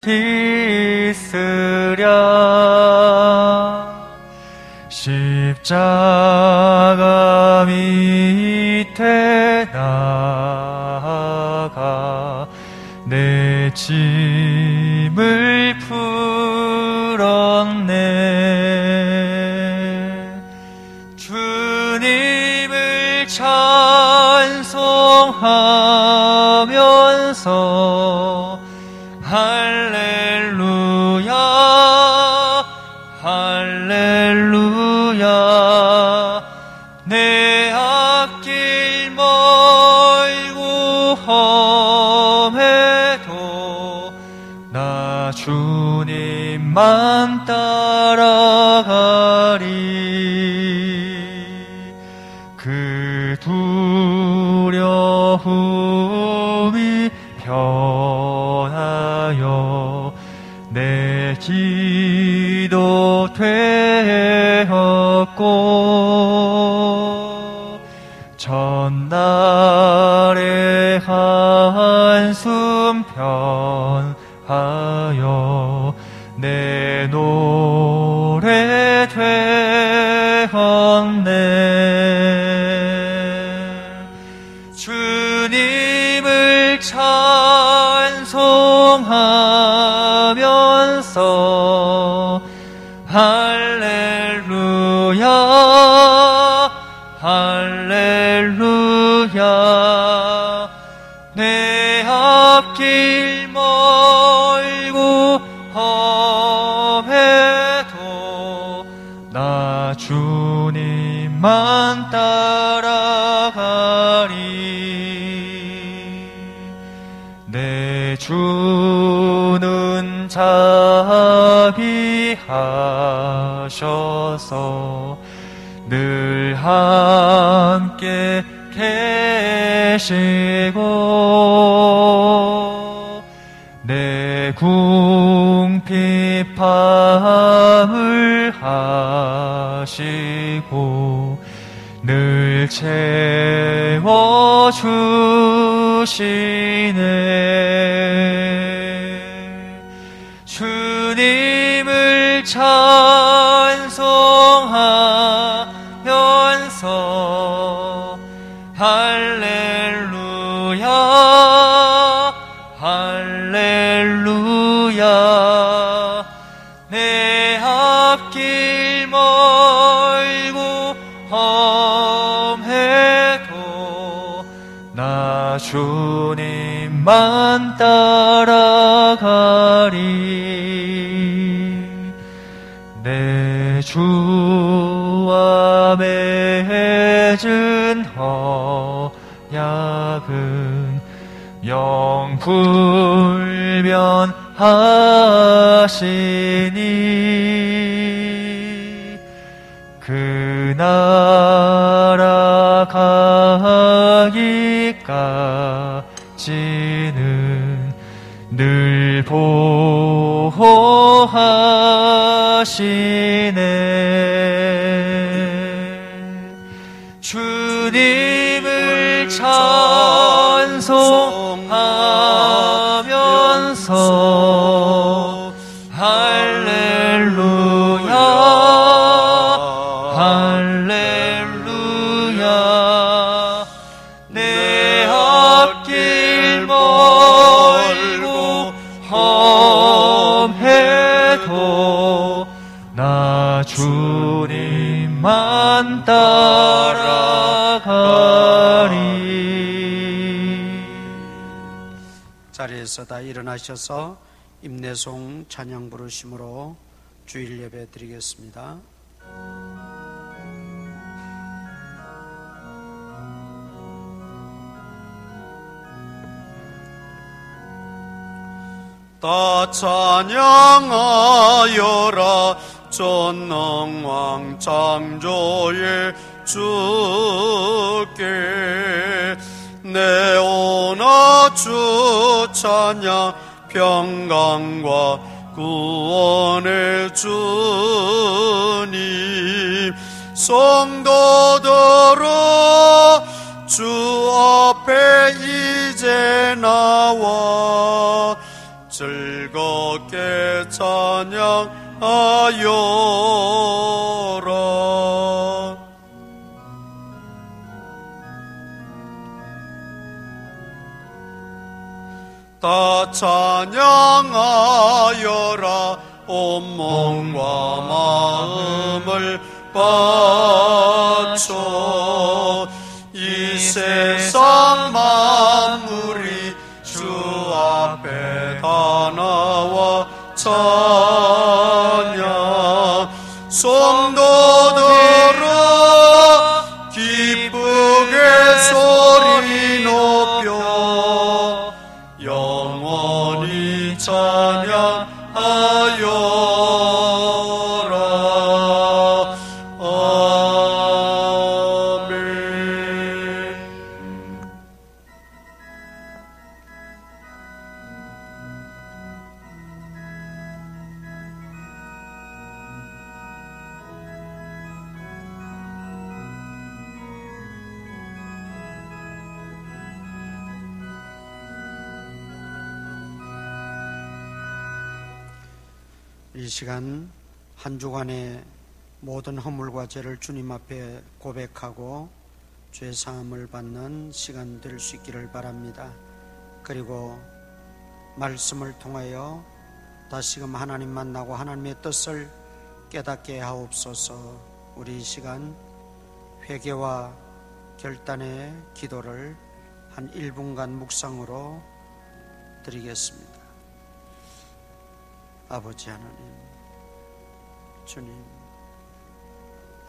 빗으랴. 십자가 밑에 나아가 내 짐을 풀었네. 주님을 찬송하면서 할렐루야 할렐루야. 내 앞길 멀고 험해도 나 주님만 따라가리. 그 두려움이 변하여 내 기도 되었고, 전날의 한숨 편하여 내 노래 되었네. 주님을 찬송하면서 할렐루야 할렐루야. 내 앞길 멀고 험해도 나 주님만 따라가리. 내 주는 자비하셔서 늘 함께 계시고, 내 궁핍함을 하시고 늘 채워주시네. 주님을 찬송하면서 할렐루야 할렐루야. 내 앞길 멀고 험해도 나 주님만 따라가리. 내 주와 맺은 언약은 영불변하시니, 그 나라 가기까지는 늘 보호하시네. 주님을 찬송하면서 할렐루야 할렐루야. 내 앞길 멀고 험해도 나 주님만 따라가리. 자리에서 다 일어나셔서 임내송 찬양 부르심으로 주일 예배 드리겠습니다. 다 찬양하여라 전능왕 창조의 주께. 내 오나 주 찬양 평강과 구원의 주님. 성도들아 주 앞에 이제 나와 즐거이 주께 찬양하여라. 다 찬양하여라. 온몸과 마음을 바쳐 이 세상 만물이 주 앞에 다 나와 찬양. 성도들아 기쁘게 소리 높여 영원히 찬양하여라. 아멘. 이 시간 한 주간의 모든 허물과 죄를 주님 앞에 고백하고 죄 사함을 받는 시간 될 수 있기를 바랍니다. 그리고 말씀을 통하여 다시금 하나님 만나고 하나님의 뜻을 깨닫게 하옵소서. 우리 이 시간 회개와 결단의 기도를 한 1분간 묵상으로 드리겠습니다. 아버지 하나님, 주님,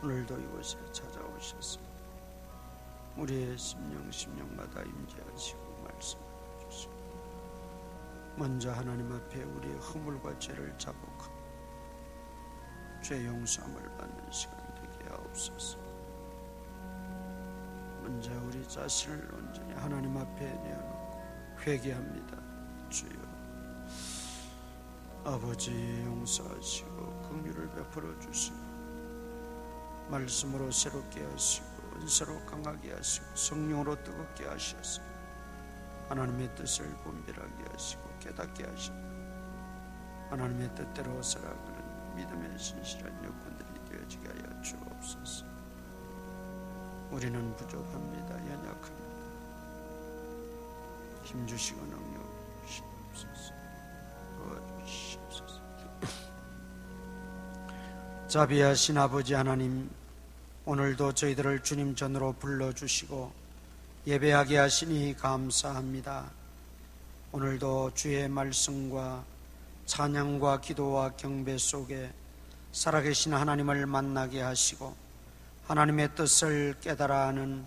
오늘도 이곳에 찾아오셔서 우리의 심령마다 임재하시고 말씀해 주시고, 먼저 하나님 앞에 우리의 허물과 죄를 자복하고 죄 용서함을 받는 시간 되게 하옵소서. 먼저 우리 자신을 온전히 하나님 앞에 내어놓고 회개합니다. 주여, 아버지 용서하시고 긍휼을 베풀어 주시고 말씀으로 새롭게 하시고 은사로 강하게 하시고 성령으로 뜨겁게 하셔서 하나님의 뜻을 분별하게 하시고 깨닫게 하시고 하나님의 뜻대로 살아가는 믿음의 신실한 여건들이 되어지게 하여 주옵소서. 우리는 부족합니다. 연약합니다. 힘주시고 능력 주시옵소서. 도와주시옵소서. 자비하신 아버지 하나님, 오늘도 저희들을 주님 전으로 불러주시고 예배하게 하시니 감사합니다. 오늘도 주의 말씀과 찬양과 기도와 경배 속에 살아계신 하나님을 만나게 하시고 하나님의 뜻을 깨달아 하는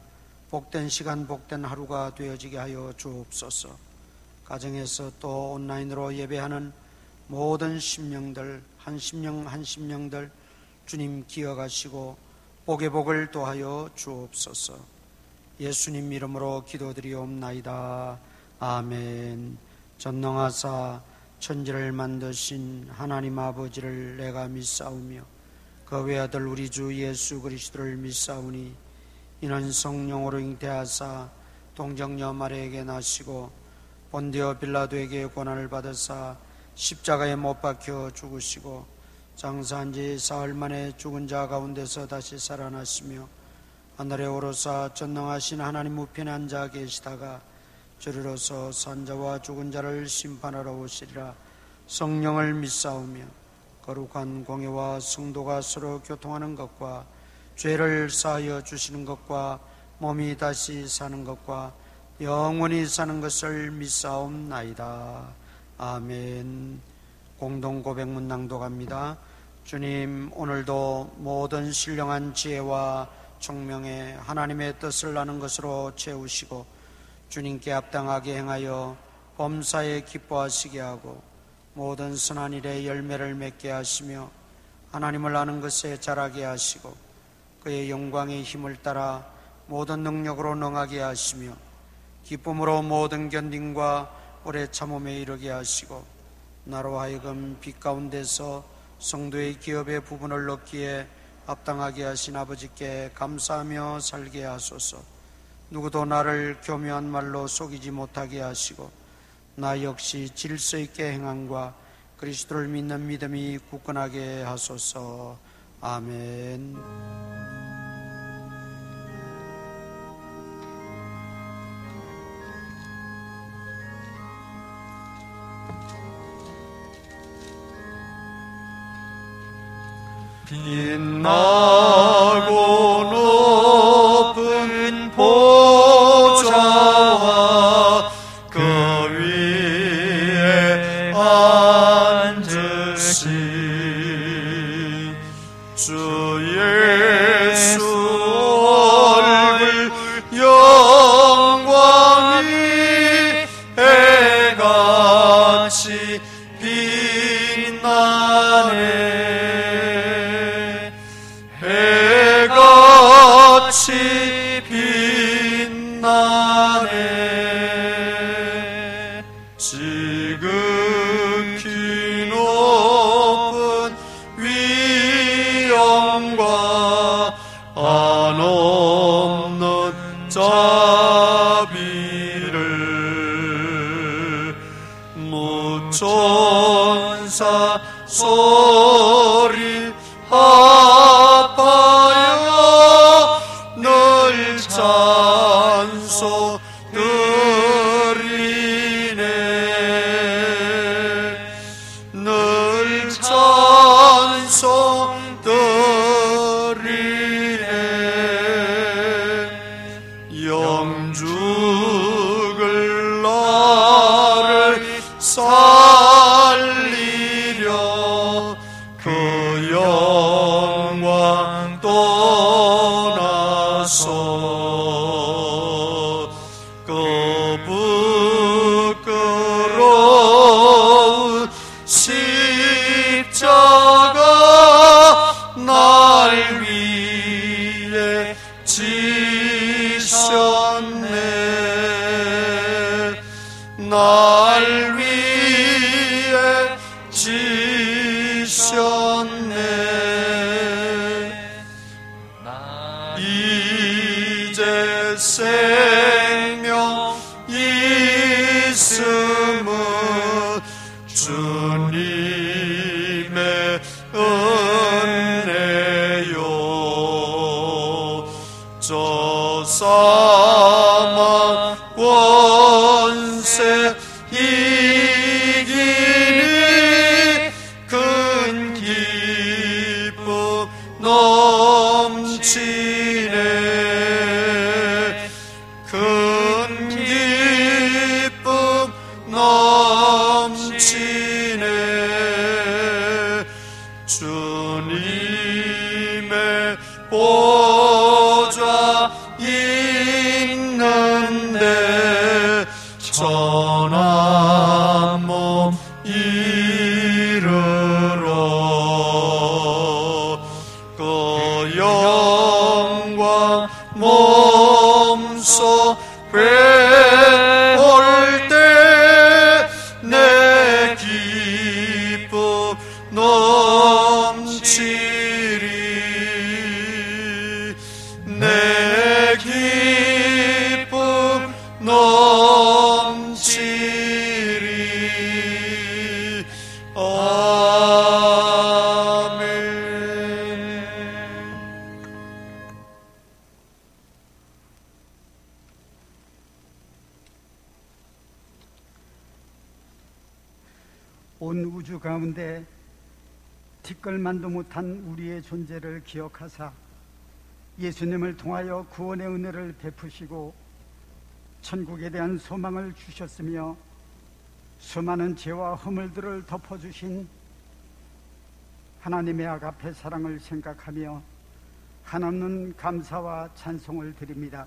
복된 시간, 복된 하루가 되어지게 하여 주옵소서. 가정에서 또 온라인으로 예배하는 모든 심령들, 한 심령 한 심령들 주님 기억하시고 복의 복을 더하여 주옵소서. 예수님 이름으로 기도드리옵나이다. 아멘. 전능하사 천지를 만드신 하나님 아버지를 내가 믿사오며 그 외아들 우리 주 예수 그리스도를 믿사오니 이는 성령으로 잉태하사 동정녀 마리아에게 나시고 본디오 빌라도에게 고난을 받으사 십자가에 못 박혀 죽으시고 장사한 지 사흘 만에 죽은 자 가운데서 다시 살아나시며 하늘에 오르사 전능하신 하나님 우편에 앉아 계시다가 저리로서 산자와 죽은 자를 심판하러 오시리라. 성령을 믿사오며 거룩한 공예와 성도가 서로 교통하는 것과 죄를 사하여 주시는 것과 몸이 다시 사는 것과 영원히 사는 것을 믿사옵나이다. 아멘. 공동 고백문 낭독합니다. 주님, 오늘도 모든 신령한 지혜와 총명에 하나님의 뜻을 아는 것으로 채우시고 주님께 합당하게 행하여 범사에 기뻐하시게 하고 모든 선한 일에 열매를 맺게 하시며 하나님을 아는 것에 자라게 하시고 그의 영광의 힘을 따라 모든 능력으로 능하게 하시며 기쁨으로 모든 견딘과 오래 참음에 이르게 하시고 나로 하여금 빛 가운데서 성도의 기업의 부분을 얻기에 합당하게 하신 아버지께 감사하며 살게 하소서. 누구도 나를 교묘한 말로 속이지 못하게 하시고 나 역시 질서 있게 행함과 그리스도를 믿는 믿음이 굳건하게 하소서. 아멘. 빛나고 높은 보좌와 그 위에 앉으신 주 예수 얼굴 영광이 해같이 빛나네. 해같이 빛나네. 지극히 높은 위엄과 한없는 자비를 무천사 소리 합하여 늘 찬송 드리네. 늘 찬송 드리네. 영죽을 나를 살리려 그 영광 떠나서 그 부끄러운 십자가 날 위해 지셨네. 날 위해 지셨네. 이제 생명 있음은 주님의 은혜요. 저 사망 권세 이기니 큰 기쁨 넘치네. 큰 기쁨 넘치네. 주님의 보좌 있는데 천한 몸 이르러 그 영광 몸소 회올 때 내 기쁨 넘치리. 내 기쁨 넘치리. 아멘. 온 우주 가운데 티끌만도 못한 우리의 존재를 기억하사 예수님을 통하여 구원의 은혜를 베푸시고 천국에 대한 소망을 주셨으며 수많은 죄와 허물들을 덮어주신 하나님의 아가페 사랑을 생각하며 한없는 감사와 찬송을 드립니다.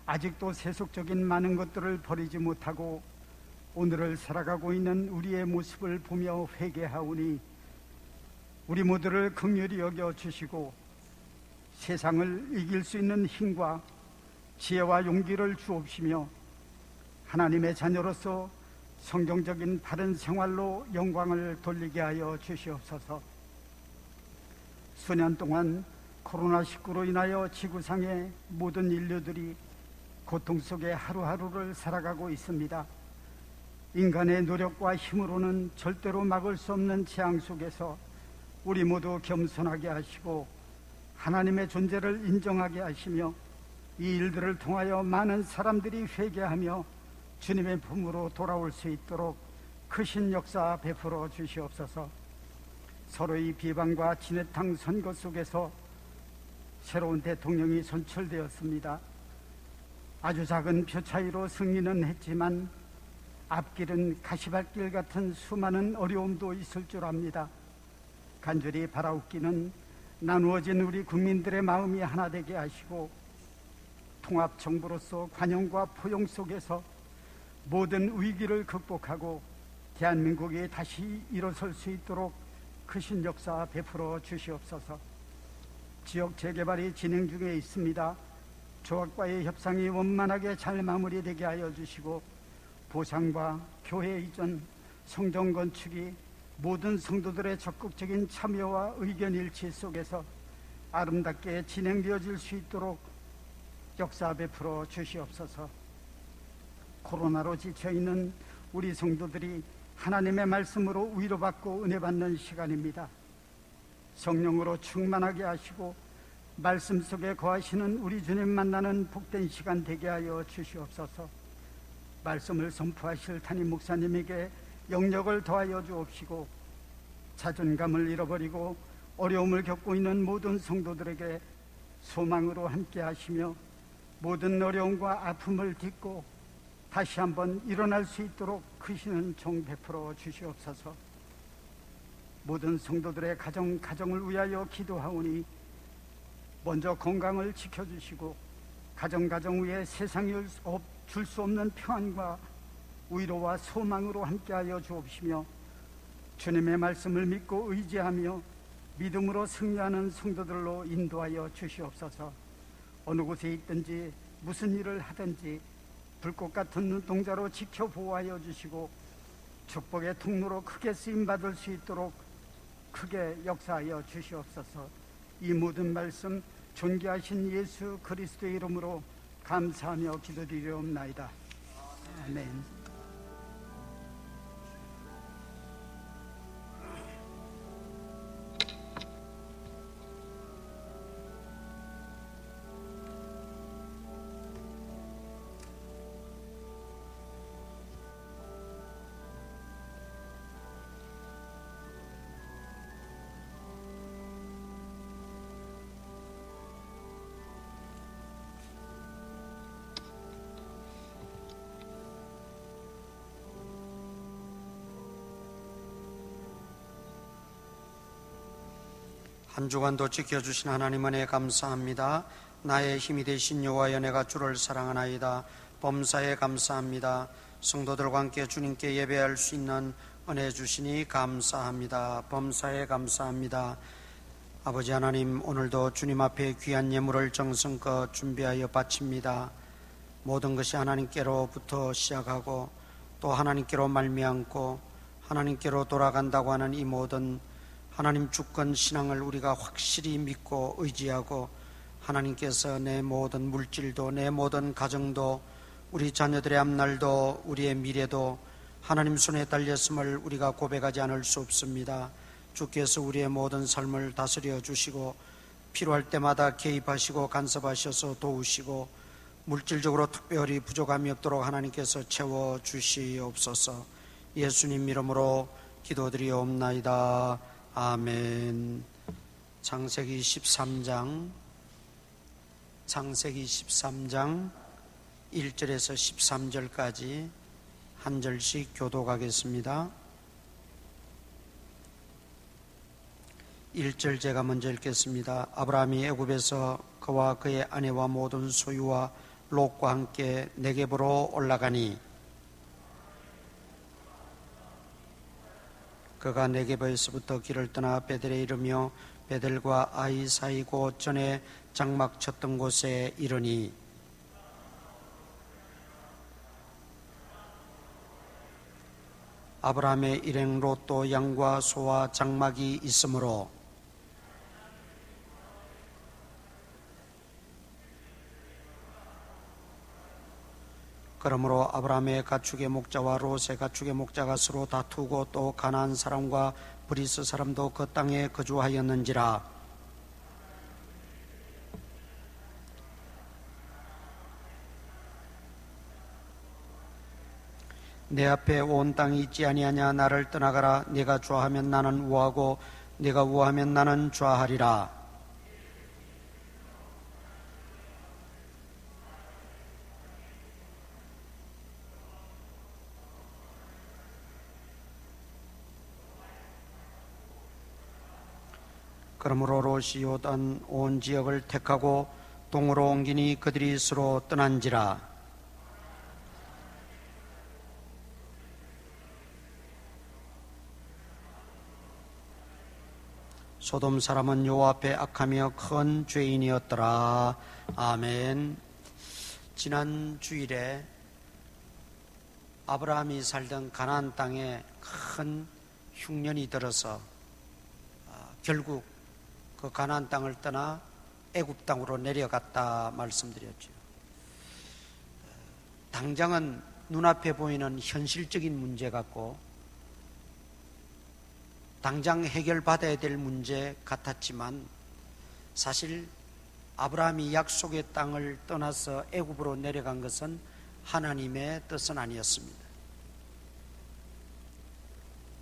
아직도 세속적인 많은 것들을 버리지 못하고 오늘을 살아가고 있는 우리의 모습을 보며 회개하오니 우리 모두를 긍휼히 여겨 주시고 세상을 이길 수 있는 힘과 지혜와 용기를 주옵시며 하나님의 자녀로서 성경적인 바른 생활로 영광을 돌리게 하여 주시옵소서. 수년 동안 코로나19로 인하여 지구상의 모든 인류들이 고통 속에 하루하루를 살아가고 있습니다. 인간의 노력과 힘으로는 절대로 막을 수 없는 재앙 속에서 우리 모두 겸손하게 하시고 하나님의 존재를 인정하게 하시며 이 일들을 통하여 많은 사람들이 회개하며 주님의 품으로 돌아올 수 있도록 크신 역사 베풀어 주시옵소서. 서로의 비방과 진해탕 선거 속에서 새로운 대통령이 선출되었습니다. 아주 작은 표 차이로 승리는 했지만 앞길은 가시밭길 같은 수많은 어려움도 있을 줄 압니다. 간절히 바라옵기는 나누어진 우리 국민들의 마음이 하나 되게 하시고 통합정부로서 관용과 포용 속에서 모든 위기를 극복하고 대한민국이 다시 일어설 수 있도록 크신 역사 베풀어 주시옵소서. 지역 재개발이 진행 중에 있습니다. 조합과의 협상이 원만하게 잘 마무리되게 하여 주시고 보상과 교회 이전, 성전 건축이 모든 성도들의 적극적인 참여와 의견 일치 속에서 아름답게 진행되어질 수 있도록 역사 베풀어 주시옵소서. 코로나로 지쳐있는 우리 성도들이 하나님의 말씀으로 위로받고 은혜받는 시간입니다. 성령으로 충만하게 하시고 말씀 속에 거하시는 우리 주님 만나는 복된 시간 되게 하여 주시옵소서. 말씀을 선포하실 담임 목사님에게 영력을 더하여 주옵시고 자존감을 잃어버리고 어려움을 겪고 있는 모든 성도들에게 소망으로 함께 하시며 모든 어려움과 아픔을 딛고 다시 한번 일어날 수 있도록 크시는 종 베풀어 주시옵소서. 모든 성도들의 가정을 위하여 기도하오니 먼저 건강을 지켜주시고 가정 위에 세상이 줄 수 없는 평안과 위로와 소망으로 함께하여 주옵시며 주님의 말씀을 믿고 의지하며 믿음으로 승리하는 성도들로 인도하여 주시옵소서. 어느 곳에 있든지 무슨 일을 하든지 불꽃 같은 눈동자로 지켜 보호하여 주시고 축복의 통로로 크게 쓰임받을 수 있도록 크게 역사하여 주시옵소서. 이 모든 말씀 존귀하신 예수 그리스도의 이름으로 감사하며 기도드리옵나이다. 아멘. 한 주간도 지켜주신 하나님 은혜 감사합니다. 나의 힘이 되신 여호와여 내가 주를 사랑하나이다. 범사에 감사합니다. 성도들과 함께 주님께 예배할 수 있는 은혜 주시니 감사합니다. 범사에 감사합니다. 아버지 하나님, 오늘도 주님 앞에 귀한 예물을 정성껏 준비하여 바칩니다. 모든 것이 하나님께로부터 시작하고 또 하나님께로 말미암고 하나님께로 돌아간다고 하는 이 모든 하나님 주권 신앙을 우리가 확실히 믿고 의지하고 하나님께서 내 모든 물질도 내 모든 가정도 우리 자녀들의 앞날도 우리의 미래도 하나님 손에 달렸음을 우리가 고백하지 않을 수 없습니다. 주께서 우리의 모든 삶을 다스려 주시고 필요할 때마다 개입하시고 간섭하셔서 도우시고 물질적으로 특별히 부족함이 없도록 하나님께서 채워주시옵소서. 예수님 이름으로 기도드리옵나이다. 아멘. 창세기 13장 1절에서 13절까지 한 절씩 교독하겠습니다. 1절 제가 먼저 읽겠습니다. 아브라함이 애굽에서 그와 그의 아내와 모든 소유와 롯과 함께 네겝으로 올라가니 그가 네겝에서부터 길을 떠나 베델에 이르며 베델과 아이 사이고 전에 장막 쳤던 곳에 이르니 아브라함의 일행 롯도 양과 소와 장막이 있으므로 그러므로 아브라함의 가축의 목자와 롯의 가축의 목자가 서로 다투고 또 가나안 사람과 브리스 사람도 그 땅에 거주하였는지라. 내 앞에 온 땅이 있지 아니하냐. 나를 떠나가라. 네가 좋아하면 나는 우하고 네가 우하면 나는 좋아하리라. 그러므로 롯이 요단 온 지역을 택하고 동으로 옮기니 그들이 서로 떠난지라. 소돔 사람은 여호와 앞에 악하며 큰 죄인이었더라. 아멘. 지난 주일에 아브라함이 살던 가나안 땅에 큰 흉년이 들어서 결국 그 가나안 땅을 떠나 애굽 땅으로 내려갔다 말씀드렸죠. 당장은 눈앞에 보이는 현실적인 문제 같고 당장 해결받아야 될 문제 같았지만 사실 아브라함이 약속의 땅을 떠나서 애굽으로 내려간 것은 하나님의 뜻은 아니었습니다.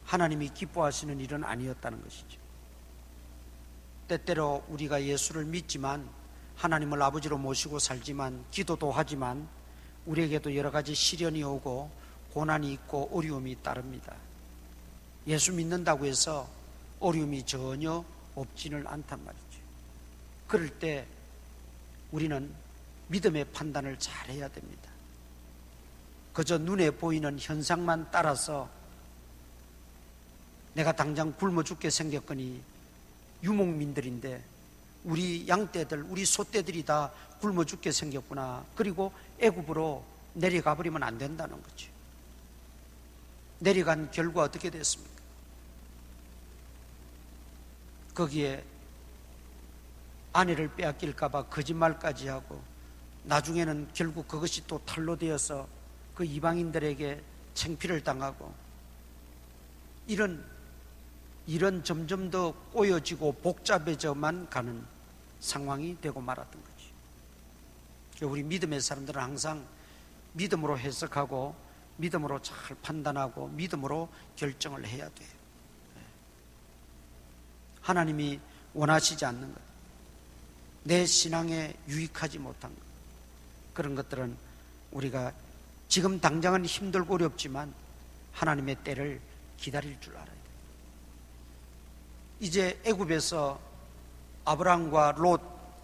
하나님이 기뻐하시는 일은 아니었다는 것이죠. 때때로 우리가 예수를 믿지만 하나님을 아버지로 모시고 살지만 기도도 하지만 우리에게도 여러 가지 시련이 오고 고난이 있고 어려움이 따릅니다. 예수 믿는다고 해서 어려움이 전혀 없지는 않단 말이죠. 그럴 때 우리는 믿음의 판단을 잘해야 됩니다. 그저 눈에 보이는 현상만 따라서 내가 당장 굶어 죽게 생겼거니 유목민들인데 우리 양떼들, 우리 소떼들이 다 굶어 죽게 생겼구나. 그리고 애굽으로 내려가 버리면 안 된다는 거죠. 내려간 결과 어떻게 됐습니까? 거기에 아내를 빼앗길까 봐 거짓말까지 하고 나중에는 결국 그것이 또 탈로 되어서 그 이방인들에게 창피를 당하고 이런 점점 더 꼬여지고 복잡해져만 가는 상황이 되고 말았던 거죠. 우리 믿음의 사람들은 항상 믿음으로 해석하고 믿음으로 잘 판단하고 믿음으로 결정을 해야 돼요. 하나님이 원하시지 않는 것, 내 신앙에 유익하지 못한 것, 그런 것들은 우리가 지금 당장은 힘들고 어렵지만 하나님의 때를 기다릴 줄 알아야 돼요. 이제 애굽에서 아브라함과 롯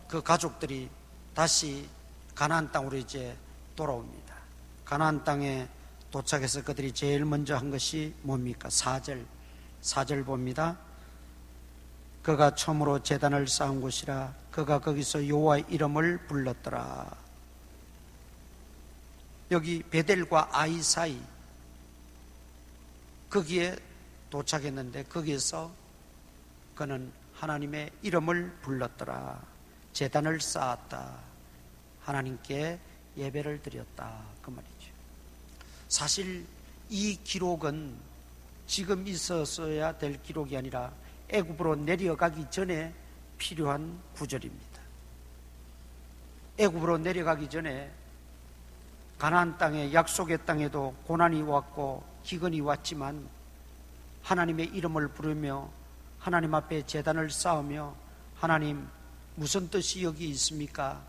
그 가족들이 다시 가나안 땅으로 이제 돌아옵니다. 가나안 땅에 도착해서 그들이 제일 먼저 한 것이 뭡니까? 4절 봅니다. 그가 처음으로 제단을 쌓은 곳이라. 그가 거기서 여호와의 이름을 불렀더라. 여기 베델과 아이 사이 거기에 도착했는데 거기에서 그는 하나님의 이름을 불렀더라. 제단을 쌓았다. 하나님께 예배를 드렸다. 그 말이죠. 사실 이 기록은 지금 있었어야 될 기록이 아니라 애굽으로 내려가기 전에 필요한 구절입니다. 애굽으로 내려가기 전에 가나안 땅에 약속의 땅에도 고난이 왔고 기근이 왔지만 하나님의 이름을 부르며 하나님 앞에 제단을 쌓으며 하나님 무슨 뜻이 여기 있습니까?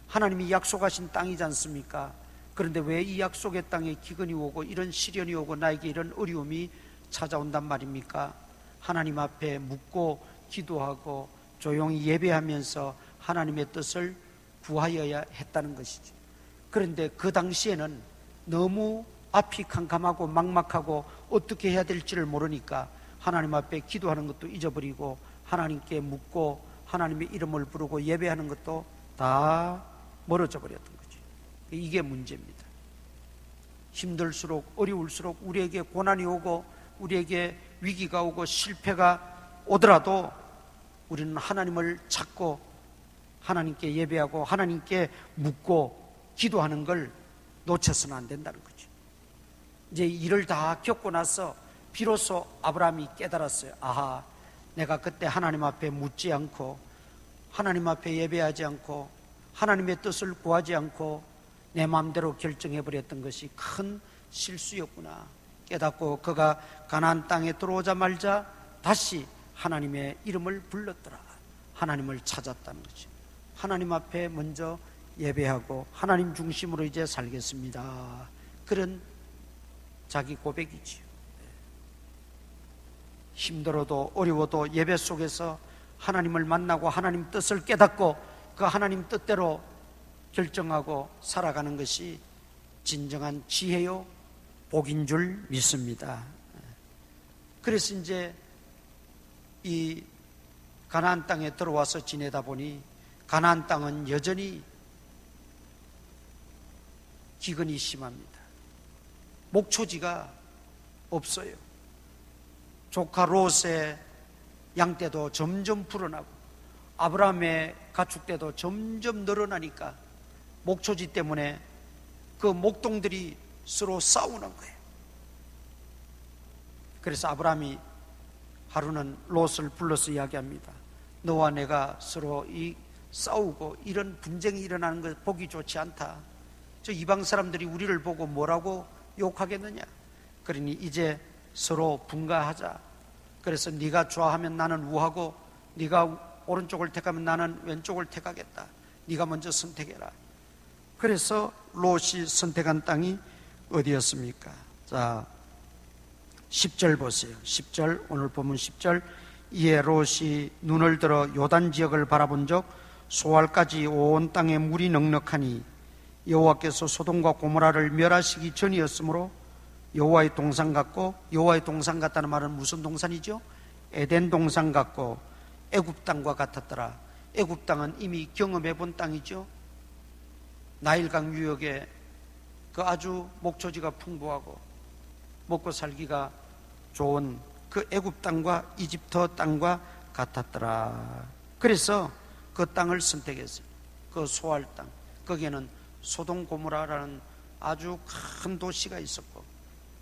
하나님이 약속하신 땅이지 않습니까? 그런데 왜 이 약속의 땅에 기근이 오고 이런 시련이 오고 나에게 이런 어려움이 찾아온단 말입니까? 하나님 앞에 묻고 기도하고 조용히 예배하면서 하나님의 뜻을 구하여야 했다는 것이죠. 그런데 그 당시에는 너무 앞이 캄캄하고 막막하고 어떻게 해야 될지를 모르니까 하나님 앞에 기도하는 것도 잊어버리고 하나님께 묻고 하나님의 이름을 부르고 예배하는 것도 다 멀어져 버렸던 거죠. 이게 문제입니다. 힘들수록 어려울수록 우리에게 고난이 오고 우리에게 위기가 오고 실패가 오더라도 우리는 하나님을 찾고 하나님께 예배하고 하나님께 묻고 기도하는 걸 놓쳐서는 안 된다는 거죠. 이제 일을 다 겪고 나서 비로소 아브라함이 깨달았어요. 아하, 내가 그때 하나님 앞에 묻지 않고 하나님 앞에 예배하지 않고 하나님의 뜻을 구하지 않고 내 마음대로 결정해버렸던 것이 큰 실수였구나 깨닫고 그가 가나안 땅에 들어오자마자 다시 하나님의 이름을 불렀더라. 하나님을 찾았다는 거죠. 하나님 앞에 먼저 예배하고 하나님 중심으로 이제 살겠습니다. 그런 자기 고백이지요. 힘들어도 어려워도 예배 속에서 하나님을 만나고 하나님 뜻을 깨닫고 그 하나님 뜻대로 결정하고 살아가는 것이 진정한 지혜요 복인 줄 믿습니다. 그래서 이제 이 가나안 땅에 들어와서 지내다 보니 가나안 땅은 여전히 기근이 심합니다. 목초지가 없어요. 조카 롯의 양떼도 점점 불어나고 아브라함의 가축대도 점점 늘어나니까 목초지 때문에 그 목동들이 서로 싸우는 거예요. 그래서 아브라함이 하루는 롯을 불러서 이야기합니다. 너와 내가 서로 싸우고 이런 분쟁이 일어나는 것 보기 좋지 않다. 저 이방 사람들이 우리를 보고 뭐라고 욕하겠느냐. 그러니 이제 서로 분가하자. 그래서 네가 좋아하면 나는 우하고 네가 오른쪽을 택하면 나는 왼쪽을 택하겠다. 네가 먼저 선택해라. 그래서 롯이 선택한 땅이 어디였습니까? 자, 10절 보세요. 10절, 오늘 본문 10절. 이에 롯이 눈을 들어 요단 지역을 바라본 적 소알까지 온 땅에 물이 넉넉하니 여호와께서 소돔과 고모라를 멸하시기 전이었으므로 여호와의 동산 같고, 여호와의 동산 같다는 말은 무슨 동산이죠? 에덴 동산 같고 애굽 땅과 같았더라. 애굽 땅은 이미 경험해 본 땅이죠. 나일강 유역에 그 아주 목초지가 풍부하고 먹고 살기가 좋은 그 애굽 땅과 이집트 땅과 같았더라. 그래서 그 땅을 선택했어요. 그 소알 땅. 거기에는 소돔 고모라라는 아주 큰 도시가 있었고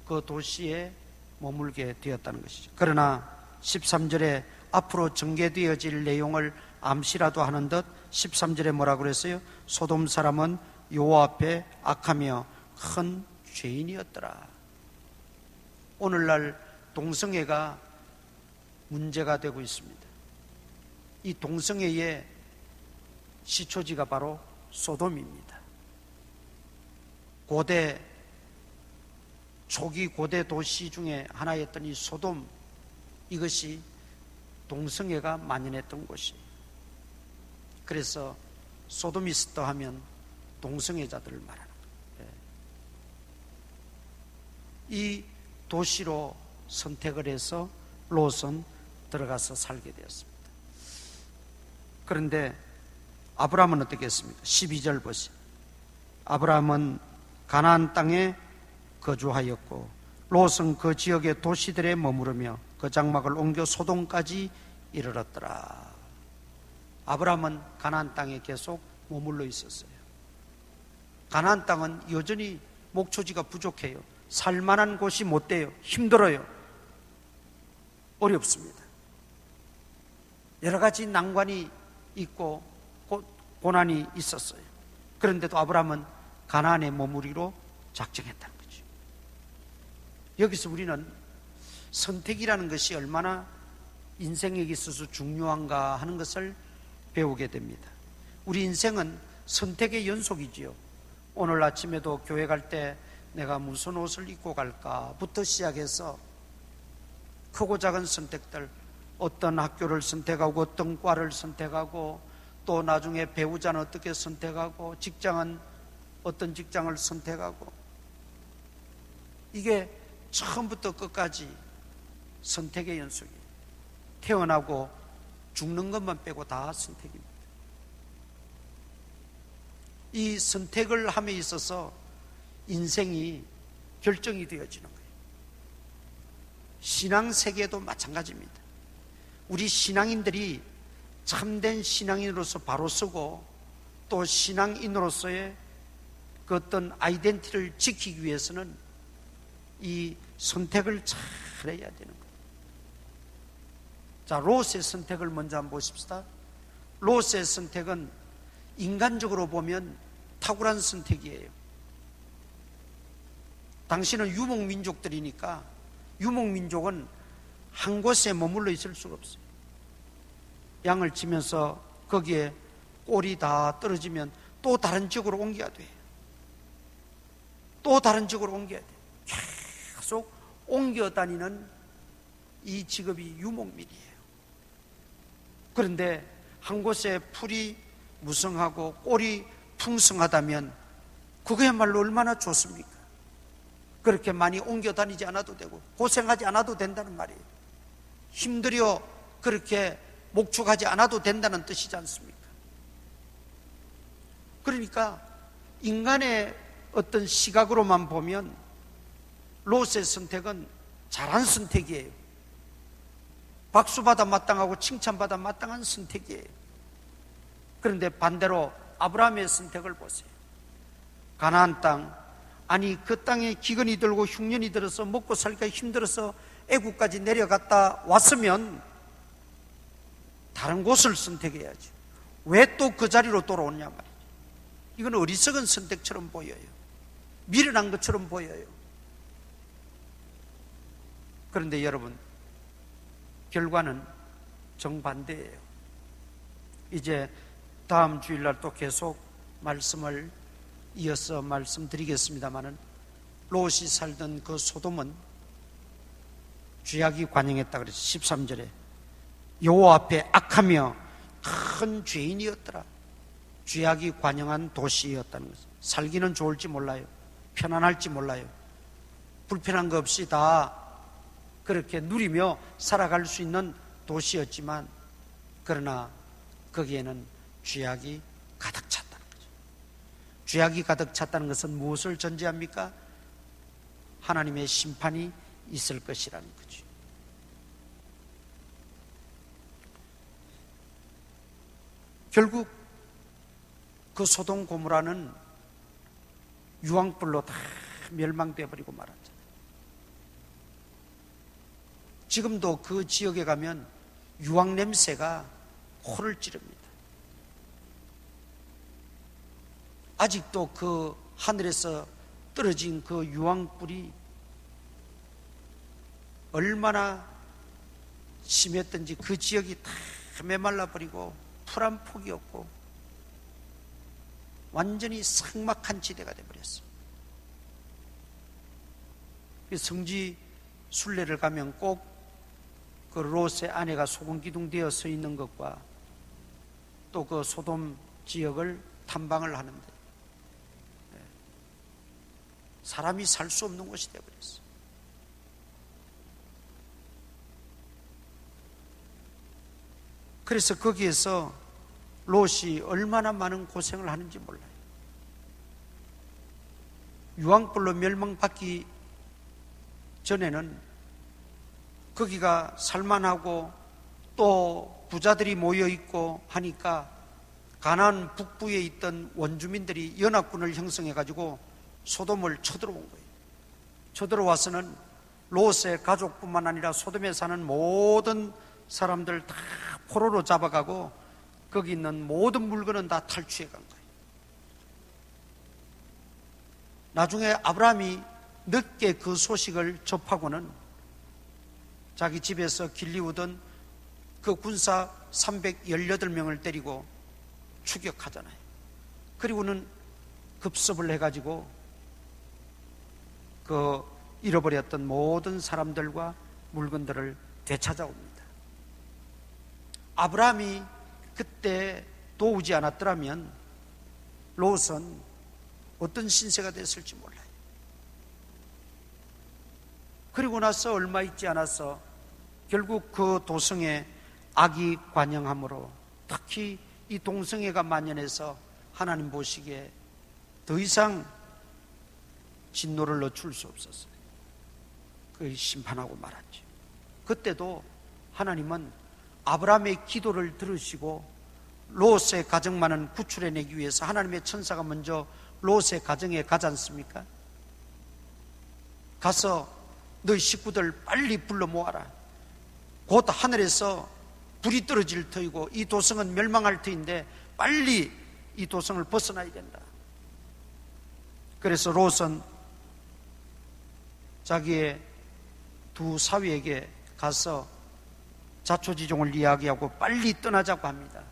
그 도시에 머물게 되었다는 것이죠. 그러나 13절에 앞으로 전개되어질 내용을 암시라도 하는 듯 13절에 뭐라고 그랬어요? 소돔 사람은 여호와 앞에 악하며 큰 죄인이었더라. 오늘날 동성애가 문제가 되고 있습니다. 이 동성애의 시초지가 바로 소돔입니다. 초기 고대 도시 중에 하나였던 이 소돔, 이것이 동성애가 만연했던 곳이에요. 그래서 소도미스트 하면 동성애자들을 말하는 거예요. 이 도시로 선택을 해서 롯은 들어가서 살게 되었습니다. 그런데 아브라함은 어떻게 했습니까? 12절 보세요. 아브라함은 가나안 땅에 거주하였고 롯은 그 지역의 도시들에 머무르며 그 장막을 옮겨 소돔까지 이르렀더라. 아브라함은 가나안 땅에 계속 머물러 있었어요. 가나안 땅은 여전히 목초지가 부족해요. 살만한 곳이 못 돼요. 힘들어요. 어렵습니다. 여러 가지 난관이 있고 고난이 있었어요. 그런데도 아브라함은 가나안에 머무리로 작정했다는 거죠. 여기서 우리는 선택이라는 것이 얼마나 인생에 있어서 중요한가 하는 것을 배우게 됩니다. 우리 인생은 선택의 연속이지요. 오늘 아침에도 교회 갈 때 내가 무슨 옷을 입고 갈까부터 시작해서 크고 작은 선택들, 어떤 학교를 선택하고 어떤 과를 선택하고 또 나중에 배우자는 어떻게 선택하고 직장은 어떤 직장을 선택하고, 이게 처음부터 끝까지 선택의 연속이에요. 태어나고 죽는 것만 빼고 다 선택입니다. 이 선택을 함에 있어서 인생이 결정이 되어지는 거예요. 신앙 세계도 마찬가지입니다. 우리 신앙인들이 참된 신앙인으로서 바로 서고 또 신앙인으로서의 그 그 어떤 아이덴티티를 지키기 위해서는 이 선택을 잘 해야 되는 거예요. 자, 롯의 선택을 먼저 한번 보십시다. 롯의 선택은 인간적으로 보면 탁월한 선택이에요. 당신은 유목민족들이니까 유목민족은 한 곳에 머물러 있을 수가 없어요. 양을 치면서 거기에 꼴이 다 떨어지면 또 다른 지역으로 옮겨야 돼요. 또 다른 지역으로 옮겨야 돼요. 계속 옮겨 다니는 이 직업이 유목민이에요. 그런데 한 곳에 풀이 무성하고 꼴이 풍성하다면 그거야말로 얼마나 좋습니까? 그렇게 많이 옮겨 다니지 않아도 되고 고생하지 않아도 된다는 말이에요. 힘들여 그렇게 목축하지 않아도 된다는 뜻이지 않습니까? 그러니까 인간의 어떤 시각으로만 보면 롯의 선택은 잘한 선택이에요. 박수받아 마땅하고 칭찬받아 마땅한 선택이에요. 그런데 반대로 아브라함의 선택을 보세요. 가나안 땅, 아니 그 땅에 기근이 들고 흉년이 들어서 먹고 살기가 힘들어서 애국까지 내려갔다 왔으면 다른 곳을 선택해야지. 왜 또 그 자리로 돌아오냐 말이죠. 이건 어리석은 선택처럼 보여요. 미련한 것처럼 보여요. 그런데 여러분, 결과는 정반대예요. 이제 다음 주일날 또 계속 말씀을 이어서 말씀드리겠습니다마는 롯이 살던 그 소돔은 죄악이 관영했다 그래서 13절에 여호와 앞에 악하며 큰 죄인이었더라. 죄악이 관영한 도시였다는 것입니다. 살기는 좋을지 몰라요. 편안할지 몰라요. 불편한 거 없이 다 그렇게 누리며 살아갈 수 있는 도시였지만 그러나 거기에는 죄악이 가득 찼다는 거죠. 죄악이 가득 찼다는 것은 무엇을 전제합니까? 하나님의 심판이 있을 것이라는 거죠. 결국 그 소돔 고모라는 유황불로 다 멸망되어 버리고 말았잖아요. 지금도 그 지역에 가면 유황 냄새가 코를 찌릅니다. 아직도 그 하늘에서 떨어진 그 유황불이 얼마나 심했던지 그 지역이 다 메말라 버리고 풀 한 폭이 없고 완전히 삭막한 지대가 되어버렸어요. 성지 순례를 가면 꼭 그 롯의 아내가 소금기둥 되어 서 있는 것과 또 그 소돔 지역을 탐방을 하는데 사람이 살 수 없는 곳이 되어버렸어요. 그래서 거기에서 롯이 얼마나 많은 고생을 하는지 몰라요. 유황불로 멸망받기 전에는 거기가 살만하고 또 부자들이 모여있고 하니까 가나안 북부에 있던 원주민들이 연합군을 형성해가지고 소돔을 쳐들어온 거예요. 쳐들어와서는 롯의 가족뿐만 아니라 소돔에 사는 모든 사람들 다 포로로 잡아가고 거기 있는 모든 물건은 다 탈취해 간 거예요. 나중에 아브라함이 늦게 그 소식을 접하고는 자기 집에서 길리우던 그 군사 318명을 때리고 추격하잖아요. 그리고는 급습을 해가지고 그 잃어버렸던 모든 사람들과 물건들을 되찾아옵니다. 아브라함이 그때 도우지 않았더라면 롯은 어떤 신세가 됐을지 몰라요. 그리고 나서 얼마 있지 않아서 결국 그 도성에 악이 관영함으로 특히 이 동성애가 만연해서 하나님 보시기에 더 이상 진노를 늦출 수 없었어요. 그 심판하고 말았죠. 그때도 하나님은 아브라함의 기도를 들으시고 롯의 가정만은 구출해내기 위해서 하나님의 천사가 먼저 롯의 가정에 가지 않습니까? 가서 너희 식구들 빨리 불러 모아라. 곧 하늘에서 불이 떨어질 터이고 이 도성은 멸망할 터인데 빨리 이 도성을 벗어나야 된다. 그래서 롯은 자기의 두 사위에게 가서 자초지종을 이야기하고 빨리 떠나자고 합니다.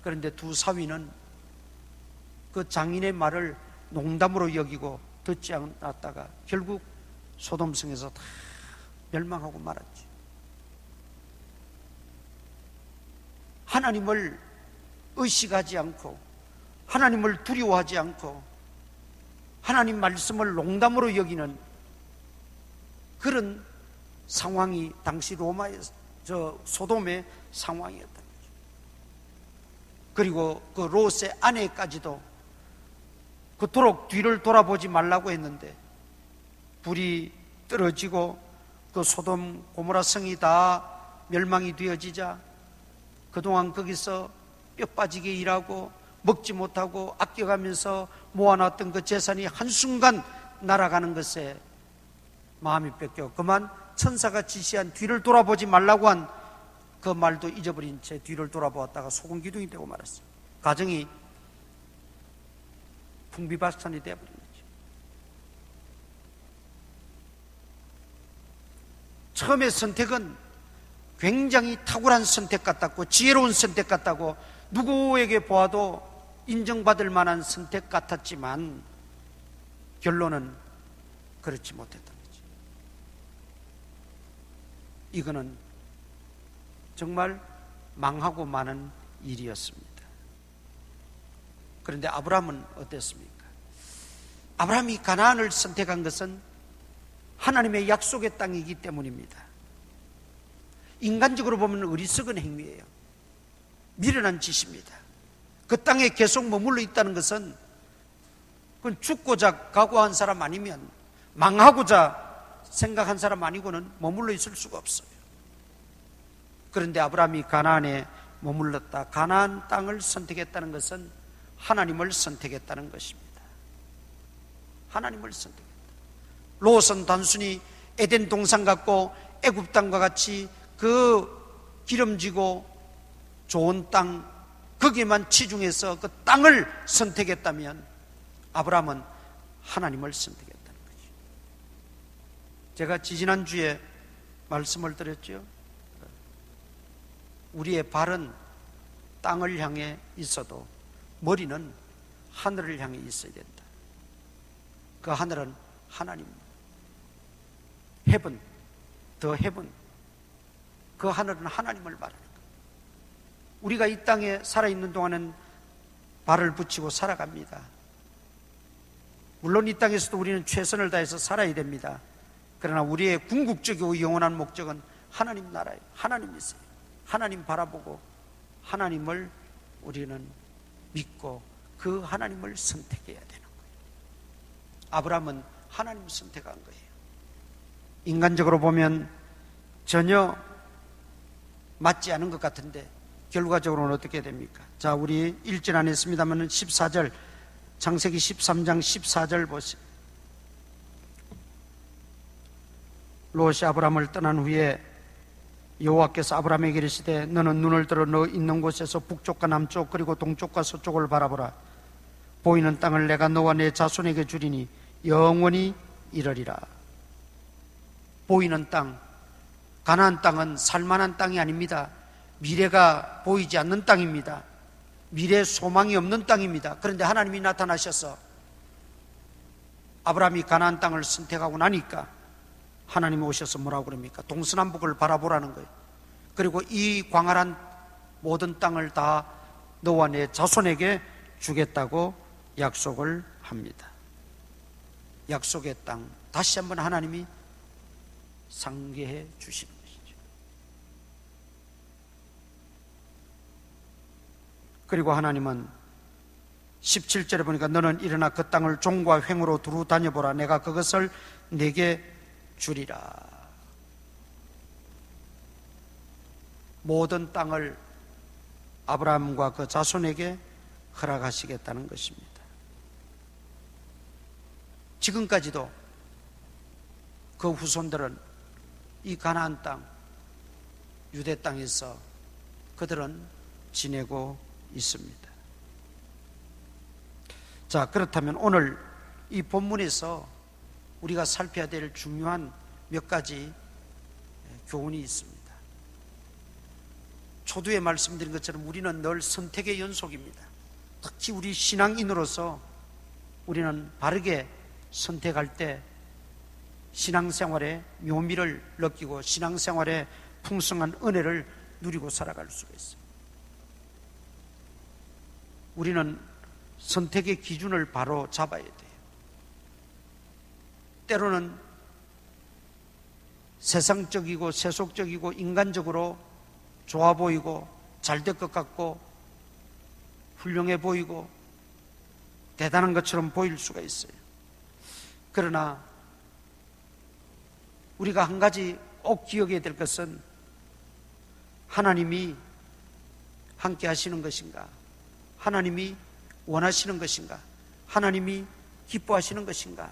그런데 두 사위는 그 장인의 말을 농담으로 여기고 듣지 않았다가 결국 소돔성에서 다 멸망하고 말았지. 하나님을 의식하지 않고 하나님을 두려워하지 않고 하나님 말씀을 농담으로 여기는 그런 상황이 당시 소돔의 상황이었던 거죠. 그리고 그 롯의 아내까지도 그토록 뒤를 돌아보지 말라고 했는데 불이 떨어지고 그 소돔 고모라 성이 다 멸망이 되어지자 그동안 거기서 뼈 빠지게 일하고 먹지 못하고 아껴가면서 모아놨던 그 재산이 한순간 날아가는 것에 마음이 뺏겨 그만 천사가 지시한 뒤를 돌아보지 말라고 한 그 말도 잊어버린 채 뒤를 돌아보았다가 소금 기둥이 되고 말았어요. 가정이 풍비박산이 되어버린 거죠. 처음의 선택은 굉장히 탁월한 선택 같았고 지혜로운 선택 같다고 누구에게 보아도 인정받을 만한 선택 같았지만 결론은 그렇지 못했던 거죠. 이거는 정말 망하고 마는 일이었습니다. 그런데 아브라함은 어땠습니까? 아브라함이 가나안을 선택한 것은 하나님의 약속의 땅이기 때문입니다. 인간적으로 보면 어리석은 행위예요. 미련한 짓입니다. 그 땅에 계속 머물러 있다는 것은 그건 죽고자 각오한 사람 아니면 망하고자 생각한 사람 아니고는 머물러 있을 수가 없어요. 그런데 아브라함이 가나안에 머물렀다. 가나안 땅을 선택했다는 것은 하나님을 선택했다는 것입니다. 하나님을 선택했다. 롯은 단순히 에덴 동산 같고 애굽 땅과 같이 그 기름지고 좋은 땅 거기에만 치중해서 그 땅을 선택했다면 아브라함은 하나님을 선택했다는 거죠. 제가 지지난주에 말씀을 드렸죠. 우리의 발은 땅을 향해 있어도 머리는 하늘을 향해 있어야 된다. 그 하늘은 하나님입니다. 헤븐, 더 헤븐. 그 하늘은 하나님을 말하는 거예요. 우리가 이 땅에 살아있는 동안은 발을 붙이고 살아갑니다. 물론 이 땅에서도 우리는 최선을 다해서 살아야 됩니다. 그러나 우리의 궁극적이고 영원한 목적은 하나님 나라예요. 하나님이세요. 하나님 바라보고 하나님을 우리는 믿고 그 하나님을 선택해야 되는 거예요. 아브라함은 하나님을 선택한 거예요. 인간적으로 보면 전혀 맞지 않은 것 같은데 결과적으로는 어떻게 됩니까? 자, 우리 읽진 않았습니다만 14절, 창세기 13장 14절 보세요. 롯이 아브라함을 떠난 후에 여호와께서 아브라함에게 이르시되 너는 눈을 들어 너 있는 곳에서 북쪽과 남쪽 그리고 동쪽과 서쪽을 바라보라. 보이는 땅을 내가 너와 내 자손에게 주리니 영원히 이르리라. 보이는 땅, 가나안 땅은 살만한 땅이 아닙니다. 미래가 보이지 않는 땅입니다. 미래 소망이 없는 땅입니다. 그런데 하나님이 나타나셔서 아브라함이 가나안 땅을 선택하고 나니까 하나님이 오셔서 뭐라고 그럽니까? 동서남북을 바라보라는 거예요. 그리고 이 광활한 모든 땅을 다 너와 내 자손에게 주겠다고 약속을 합니다. 약속의 땅, 다시 한번 하나님이 상기해 주시는 것이죠. 그리고 하나님은 17절에 보니까 너는 일어나 그 땅을 종과 횡으로 두루 다녀보라. 내가 그것을 내게 주리라. 모든 땅을 아브라함과 그 자손에게 허락하시겠다는 것입니다. 지금까지도 그 후손들은 이 가나안 땅, 유대 땅에서 그들은 지내고 있습니다. 자, 그렇다면 오늘 이 본문에서 우리가 살펴야 될 중요한 몇 가지 교훈이 있습니다. 초두에 말씀드린 것처럼 우리는 늘 선택의 연속입니다. 특히 우리 신앙인으로서 우리는 바르게 선택할 때 신앙생활의 묘미를 느끼고 신앙생활의 풍성한 은혜를 누리고 살아갈 수가 있어요. 우리는 선택의 기준을 바로 잡아야 돼요. 때로는 세상적이고 세속적이고 인간적으로 좋아 보이고 잘 될 것 같고 훌륭해 보이고 대단한 것처럼 보일 수가 있어요. 그러나 우리가 한 가지 꼭 기억해야 될 것은 하나님이 함께 하시는 것인가? 하나님이 원하시는 것인가? 하나님이 기뻐하시는 것인가?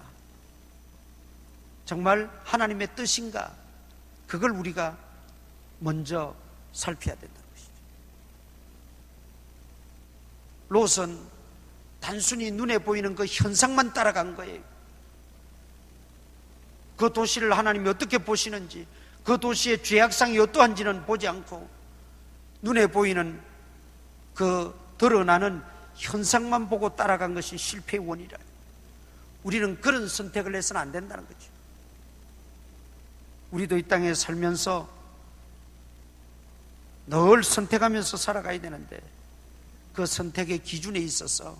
정말 하나님의 뜻인가? 그걸 우리가 먼저 살펴야 된다는 것이죠. 롯은 단순히 눈에 보이는 그 현상만 따라간 거예요. 그 도시를 하나님이 어떻게 보시는지, 그 도시의 죄악상이 어떠한지는 보지 않고 눈에 보이는 그 드러나는 현상만 보고 따라간 것이 실패의 원이라. 우리는 그런 선택을 해서는 안 된다는 거죠. 우리도 이 땅에 살면서 늘 선택하면서 살아가야 되는데 그 선택의 기준에 있어서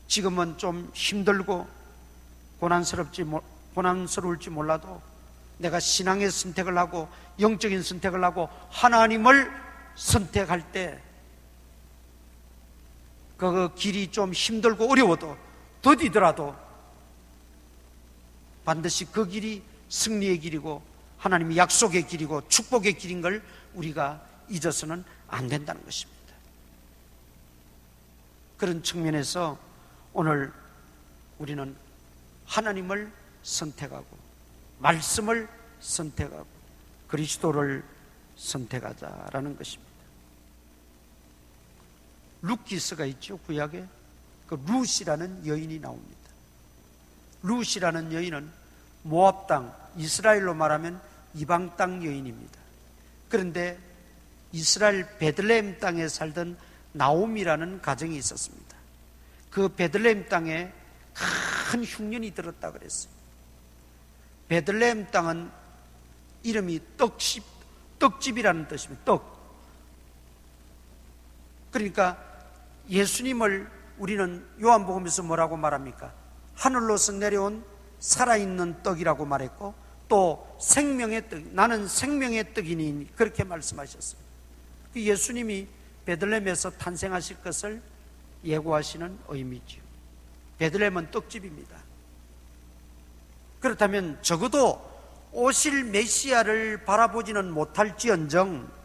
지금은 좀 힘들고 고난스러울지 몰라도 내가 신앙의 선택을 하고 영적인 선택을 하고 하나님을 선택할 때 그 길이 좀 힘들고 어려워도 더디더라도 반드시 그 길이 승리의 길이고 하나님의 약속의 길이고 축복의 길인 걸 우리가 잊어서는 안 된다는 것입니다. 그런 측면에서 오늘 우리는 하나님을 선택하고 말씀을 선택하고 그리스도를 선택하자라는 것입니다. 룻기스가 있죠, 구약에. 그 룻이라는 여인이 나옵니다. 룻이라는 여인은 모압 땅, 이스라엘로 말하면 이방 땅 여인입니다. 그런데 이스라엘 베들레헴 땅에 살던 나오미라는 가정이 있었습니다. 그 베들레헴 땅에 큰 흉년이 들었다 그랬어요. 베들레헴 땅은 이름이 떡집이라는 뜻입니다. 떡. 그러니까 예수님을 우리는 요한복음에서 뭐라고 말합니까? 하늘로서 내려온 살아있는 떡이라고 말했고 또 생명의 떡, 나는 생명의 떡이니 그렇게 말씀하셨어요. 예수님이 베들레헴에서 탄생하실 것을 예고하시는 의미죠. 베들레헴은 떡집입니다. 그렇다면 적어도 오실 메시아를 바라보지는 못할지언정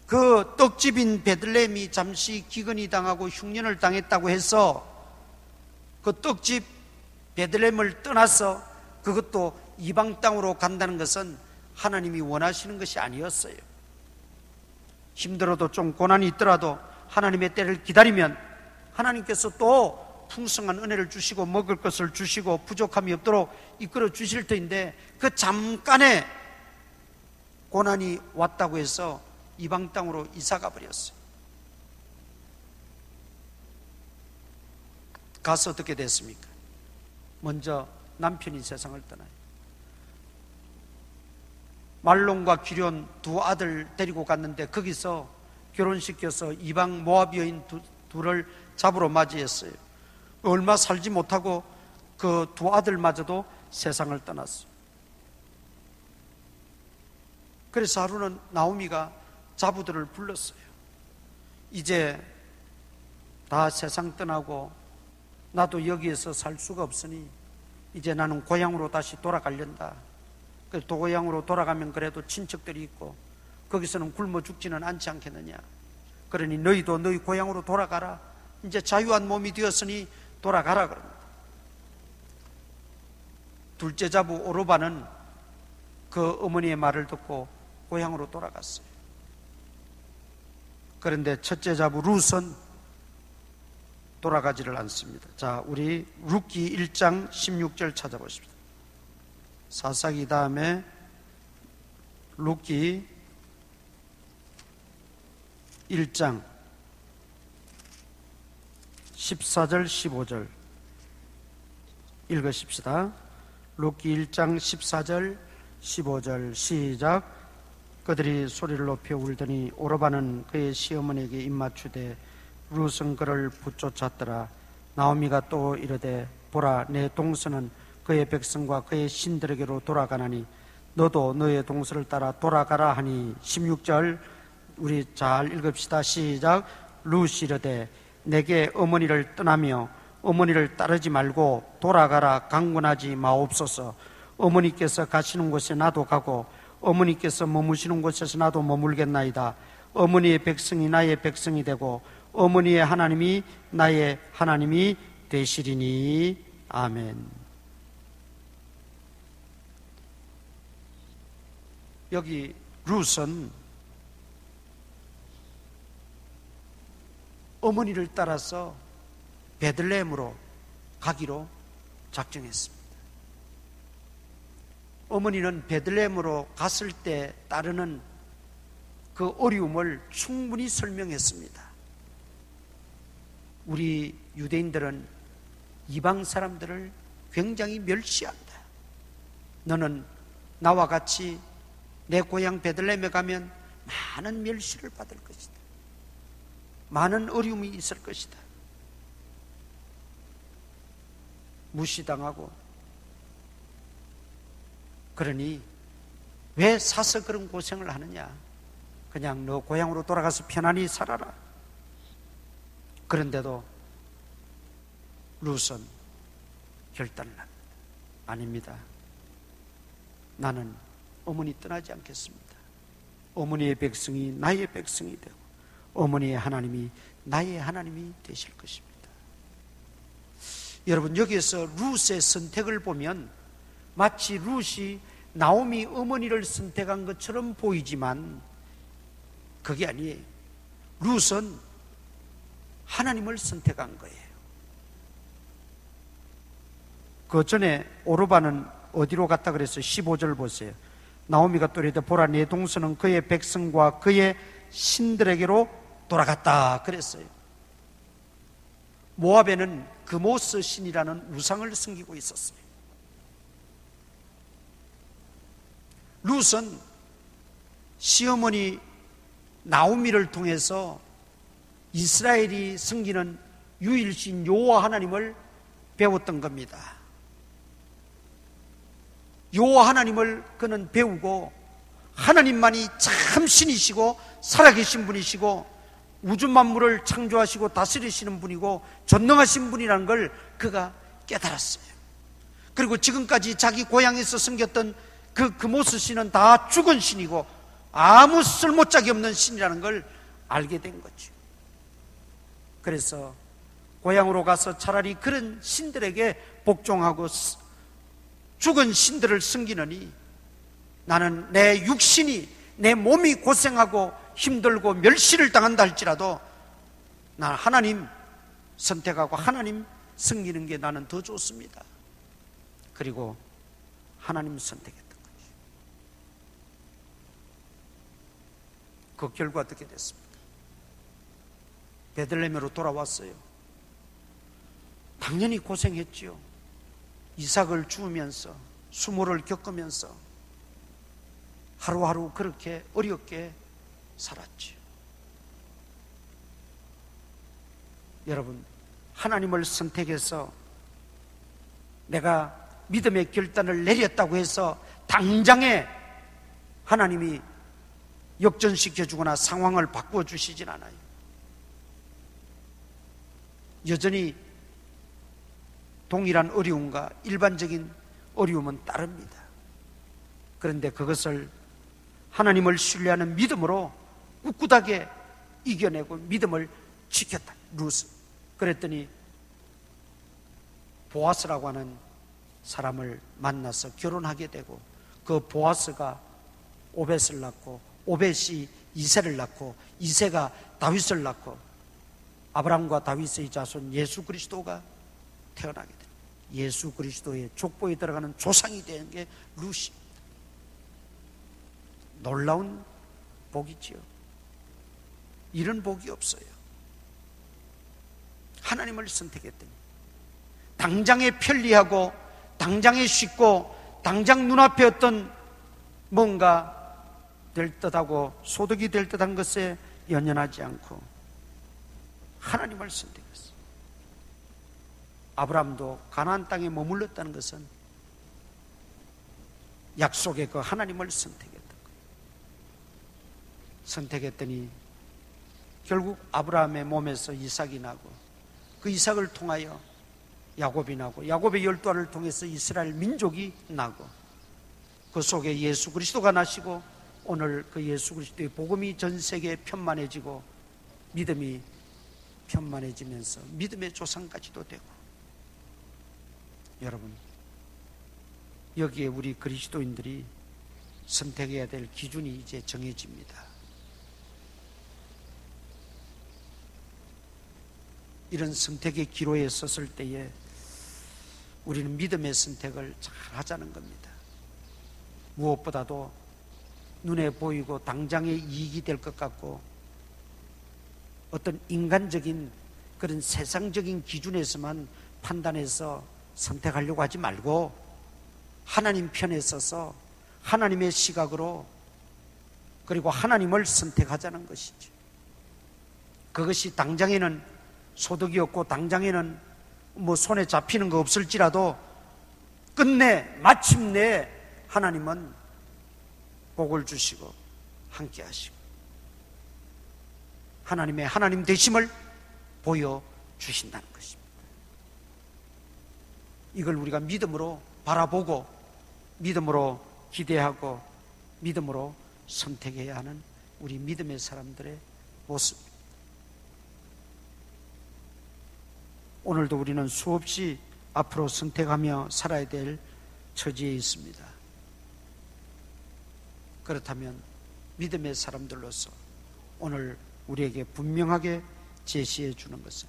그 떡집인 베들레헴이 잠시 기근이 당하고 흉년을 당했다고 해서 그 떡집 베들레헴을 떠나서 그것도 이방 땅으로 간다는 것은 하나님이 원하시는 것이 아니었어요. 힘들어도 좀 고난이 있더라도 하나님의 때를 기다리면 하나님께서 또 풍성한 은혜를 주시고 먹을 것을 주시고 부족함이 없도록 이끌어 주실 터인데 그 잠깐의 고난이 왔다고 해서 이방 땅으로 이사가 버렸어요. 가서 어떻게 됐습니까? 먼저 남편이 세상을 떠나요. 말론과 기럨 두 아들 데리고 갔는데 거기서 결혼시켜서 이방 모압 여인 둘을 잡으러 맞이했어요. 얼마 살지 못하고 그 두 아들마저도 세상을 떠났어요. 그래서 하루는 나오미가 자부들을 불렀어요. 이제 다 세상 떠나고 나도 여기에서 살 수가 없으니 이제 나는 고향으로 다시 돌아가련다. 고향으로 돌아가면 그래도 친척들이 있고 거기서는 굶어 죽지는 않지 않겠느냐. 그러니 너희도 너희 고향으로 돌아가라. 이제 자유한 몸이 되었으니 돌아가라 그럽니다. 둘째 자부 오르바는 그 어머니의 말을 듣고 고향으로 돌아갔어요. 그런데 첫째 자부 룻은 돌아가지를 않습니다. 자, 우리 룻기 1장 16절 찾아보십시오. 사사기 다음에 룻기 1장 14절 15절 읽으십시다. 룻기 1장 14절 15절 시작. 그들이 소리를 높여 울더니 오르바는 그의 시어머니에게 입맞추되 룻은 그를 붙쫓았더라. 나오미가 또 이르되 보라, 내 동서는 그의 백성과 그의 신들에게로 돌아가나니 너도 너의 동서를 따라 돌아가라 하니. 16절 우리 잘 읽읍시다. 시작. 룻이 이르되 내게 어머니를 떠나며 어머니를 따르지 말고 돌아가라 강권하지 마옵소서. 어머니께서 가시는 곳에 나도 가고 어머니께서 머무시는 곳에서 나도 머물겠나이다. 어머니의 백성이 나의 백성이 되고 어머니의 하나님이 나의 하나님이 되시리니. 아멘. 여기 룻은 어머니를 따라서 베들레헴으로 가기로 작정했습니다. 어머니는 베들레헴으로 갔을 때 따르는 그 어려움을 충분히 설명했습니다. 우리 유대인들은 이방 사람들을 굉장히 멸시한다. 너는 나와 같이 내 고향 베들레헴에 가면 많은 멸시를 받을 것이다. 많은 어려움이 있을 것이다. 무시당하고. 그러니 왜 사서 그런 고생을 하느냐? 그냥 너 고향으로 돌아가서 편안히 살아라. 그런데도 룻은 결단을 합니다. 아닙니다. 나는 어머니 떠나지 않겠습니다. 어머니의 백성이 나의 백성이 되고 어머니의 하나님이 나의 하나님이 되실 것입니다. 여러분, 여기에서 룻의 선택을 보면 마치 룻이 나오미 어머니를 선택한 것처럼 보이지만 그게 아니에요. 룻은 하나님을 선택한 거예요. 그 전에 오르바는 어디로 갔다 그랬어요? 15절 보세요. 나오미가 또 이르되 보라, 내 동서는 그의 백성과 그의 신들에게로 돌아갔다 그랬어요. 모압에는 그모스 신이라는 우상을 섬기고 있었어요. 룻은 시어머니 나오미를 통해서 이스라엘이 섬기는 유일신 여호와 하나님을 배웠던 겁니다. 여호와 하나님을 그는 배우고 하나님만이 참 신이시고 살아계신 분이시고 우주 만물을 창조하시고 다스리시는 분이고 전능하신 분이라는 걸 그가 깨달았어요. 그리고 지금까지 자기 고향에서 섬겼던 그 모스 신은 다 죽은 신이고 아무 쓸모짝이 없는 신이라는 걸 알게 된 거죠. 그래서 고향으로 가서 차라리 그런 신들에게 복종하고 죽은 신들을 섬기느니 나는 내 육신이 내 몸이 고생하고 힘들고 멸시를 당한다 할지라도 난 하나님 선택하고 하나님 섬기는 게 나는 더 좋습니다. 그리고 하나님 선택했던 거죠. 그 결과 어떻게 됐습니까? 베들레헴으로 돌아왔어요. 당연히 고생했지요. 이삭을 주우면서 수모를 겪으면서 하루하루 그렇게 어렵게 살았지요. 여러분, 하나님을 선택해서 내가 믿음의 결단을 내렸다고 해서 당장에 하나님이 역전시켜주거나 상황을 바꾸어 주시진 않아요. 여전히 동일한 어려움과 일반적인 어려움은 따릅니다. 그런데 그것을 하나님을 신뢰하는 믿음으로 꿋꿋하게 이겨내고 믿음을 지켰다, 룻은. 그랬더니 보아스라고 하는 사람을 만나서 결혼하게 되고, 그 보아스가 오벳을 낳고, 오벳이 이새를 낳고, 이새가 다윗을 낳고, 아브라함과 다윗의 자손 예수 그리스도가 태어나게 됩니다. 예수 그리스도의 족보에 들어가는 조상이 되는 게 루시입니다. 놀라운 복이지요. 이런 복이 없어요. 하나님을 선택했더니 당장에 편리하고 당장에 쉽고 당장 눈앞에 어떤 뭔가 될 듯하고 소득이 될 듯한 것에 연연하지 않고 하나님을 선택했어요. 아브라함도 가나안 땅에 머물렀다는 것은 약속의 그 하나님을 선택했던 거예요. 선택했더니 결국 아브라함의 몸에서 이삭이 나고, 그 이삭을 통하여 야곱이 나고, 야곱의 12알을 통해서 이스라엘 민족이 나고, 그 속에 예수 그리스도가 나시고, 오늘 그 예수 그리스도의 복음이 전 세계에 편만해지고 믿음이 편만해지면서 믿음의 조상까지도 되고. 여러분, 여기에 우리 그리스도인들이 선택해야 될 기준이 이제 정해집니다. 이런 선택의 기로에 섰을 때에 우리는 믿음의 선택을 잘 하자는 겁니다. 무엇보다도 눈에 보이고 당장에 이익이 될 것 같고 어떤 인간적인 그런 세상적인 기준에서만 판단해서 선택하려고 하지 말고 하나님 편에 서서 하나님의 시각으로, 그리고 하나님을 선택하자는 것이죠. 그것이 당장에는 소득이 없고 당장에는 뭐 손에 잡히는 거 없을지라도 끝내 마침내 하나님은 복을 주시고 함께 하시고 하나님의 하나님 되심을 보여주신다는 것입니다. 이걸 우리가 믿음으로 바라보고 믿음으로 기대하고 믿음으로 선택해야 하는 우리 믿음의 사람들의 모습입니다. 오늘도 우리는 수없이 앞으로 선택하며 살아야 될 처지에 있습니다. 그렇다면 믿음의 사람들로서 오늘 우리에게 분명하게 제시해 주는 것은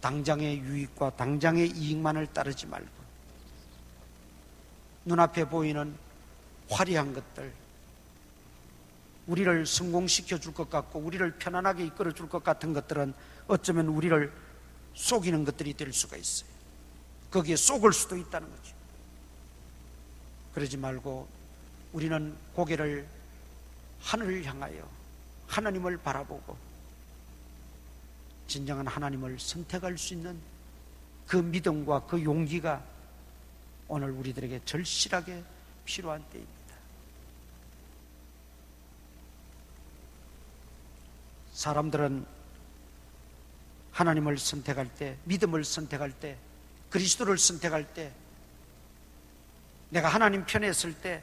당장의 유익과 당장의 이익만을 따르지 말고 눈앞에 보이는 화려한 것들, 우리를 성공시켜 줄 것 같고 우리를 편안하게 이끌어 줄 것 같은 것들은 어쩌면 우리를 속이는 것들이 될 수가 있어요. 거기에 속을 수도 있다는 거죠. 그러지 말고 우리는 고개를 하늘을 향하여 하나님을 바라보고 진정한 하나님을 선택할 수 있는 그 믿음과 그 용기가 오늘 우리들에게 절실하게 필요한 때입니다. 사람들은 하나님을 선택할 때, 믿음을 선택할 때, 그리스도를 선택할 때, 내가 하나님 편에 설 때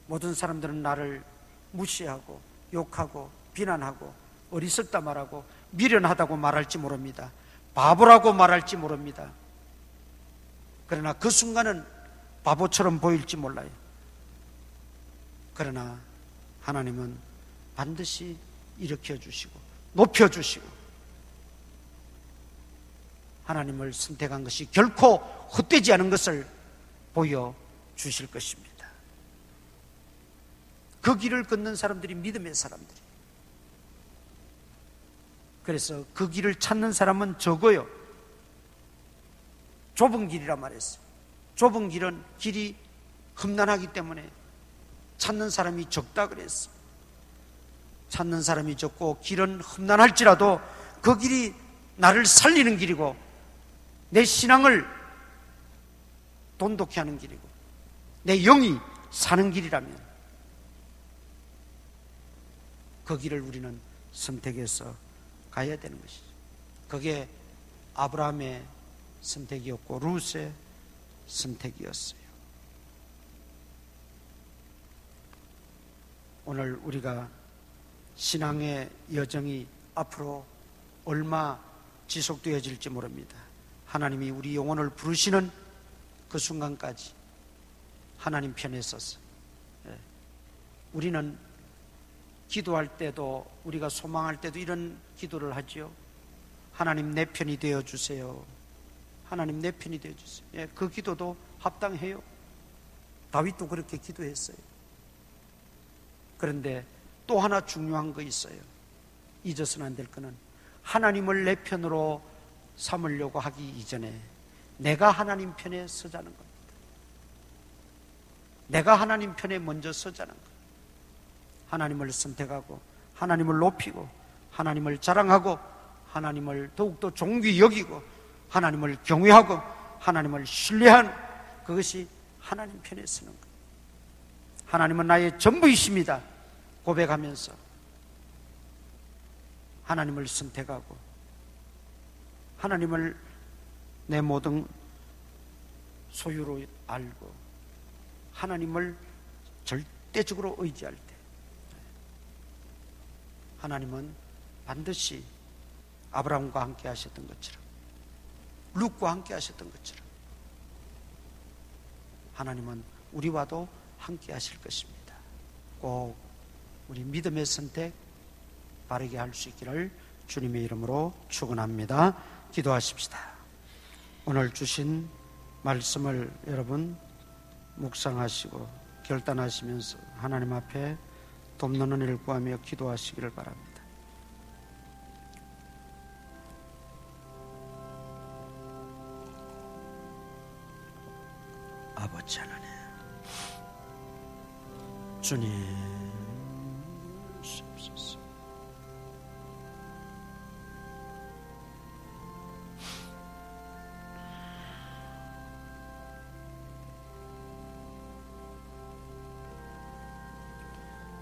모든 사람들은 나를 무시하고 욕하고 비난하고 어리석다 말하고 미련하다고 말할지 모릅니다. 바보라고 말할지 모릅니다. 그러나 그 순간은 바보처럼 보일지 몰라요. 그러나 하나님은 반드시 일으켜주시고 높여주시고 하나님을 선택한 것이 결코 헛되지 않은 것을 보여주실 것입니다. 그 길을 걷는 사람들이 믿음의 사람들이. 그래서 그 길을 찾는 사람은 적어요. 좁은 길이라 말했어요. 좁은 길은 길이 험난하기 때문에 찾는 사람이 적다 그랬어요. 찾는 사람이 적고 길은 험난할지라도 그 길이 나를 살리는 길이고 내 신앙을 돈독히 하는 길이고 내 영이 사는 길이라면 그 길을 우리는 선택해서 가야 되는 것이죠. 그게 아브라함의 선택이었고 룻의 선택이었어요. 오늘 우리가 신앙의 여정이 앞으로 얼마 지속되어질지 모릅니다. 하나님이 우리 영혼을 부르시는 그 순간까지 하나님 편에 서서, 우리는 기도할 때도, 우리가 소망할 때도 이런 기도를 하죠. 하나님 내 편이 되어주세요. 하나님 내 편이 되어주세요. 그 기도도 합당해요. 다윗도 그렇게 기도했어요. 그런데 또 하나 중요한 거 있어요. 잊어서는 안 될 거는, 하나님을 내 편으로 삼으려고 하기 이전에 내가 하나님 편에 서자는 겁니다. 내가 하나님 편에 먼저 서자는 거예요. 하나님을 선택하고, 하나님을 높이고, 하나님을 자랑하고, 하나님을 더욱더 존귀히 여기고, 하나님을 경외하고, 하나님을 신뢰하는, 그것이 하나님 편에 서는 거예요. 하나님은 나의 전부이십니다 고백하면서 하나님을 선택하고, 하나님을 내 모든 소유로 알고, 하나님을 절대적으로 의지할 때 하나님은 반드시 아브라함과 함께 하셨던 것처럼, 룻과 함께 하셨던 것처럼 하나님은 우리와도 함께 하실 것입니다. 꼭 우리 믿음의 선택 바르게 할 수 있기를 주님의 이름으로 축원합니다. 기도하십시다. 오늘 주신 말씀을 여러분 묵상하시고 결단하시면서 하나님 앞에 돕는 은혜를 구하며 기도하시기를 바랍니다. 아버지 하나님, 주님 주옵소서.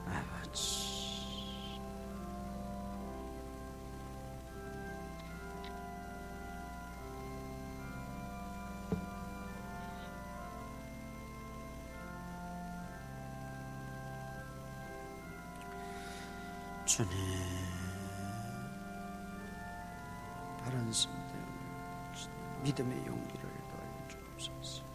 아버지, 주님, 바른 선택을, 믿음의 용기를 더하여 주옵소서.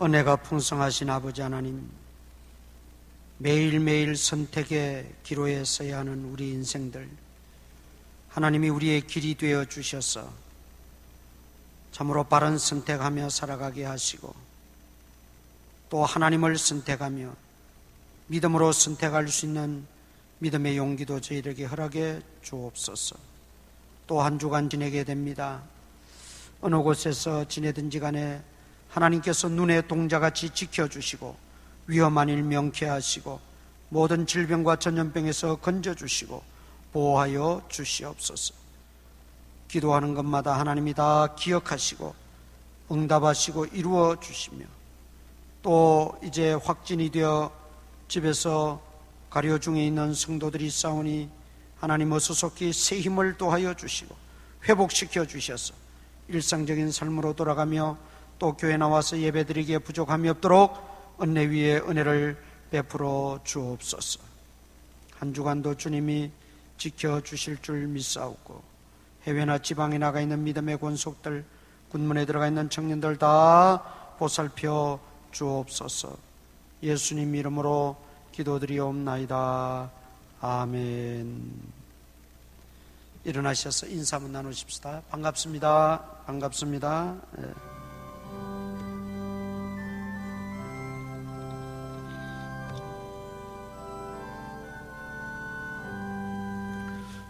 은혜가 풍성하신 아버지 하나님, 매일매일 선택의 기로에 서야 하는 우리 인생들, 하나님이 우리의 길이 되어 주셔서 참으로 바른 선택하며 살아가게 하시고, 또 하나님을 선택하며 믿음으로 선택할 수 있는 믿음의 용기도 저희에게 허락해 주옵소서. 또 한 주간 지내게 됩니다. 어느 곳에서 지내든지 간에 하나님께서 눈의 동자같이 지켜주시고, 위험한 일 명쾌하시고, 모든 질병과 전염병에서 건져주시고 보호하여 주시옵소서. 기도하는 것마다 하나님이 다 기억하시고 응답하시고 이루어 주시며, 또 이제 확진이 되어 집에서 가려 중에 있는 성도들이 싸우니 하나님 어수속히 새 힘을 또하여 주시고 회복시켜 주셔서 일상적인 삶으로 돌아가며 또 교회 나와서 예배드리기에 부족함이 없도록 은혜 위에 은혜를 베풀어 주옵소서. 한 주간도 주님이 지켜주실 줄 믿사옵고, 해외나 지방에 나가 있는 믿음의 권속들, 군문에 들어가 있는 청년들 다 보살펴 주옵소서. 예수님 이름으로 기도드리옵나이다. 아멘. 일어나셔서 인사 한번 나누십시다. 반갑습니다. 반갑습니다. 네.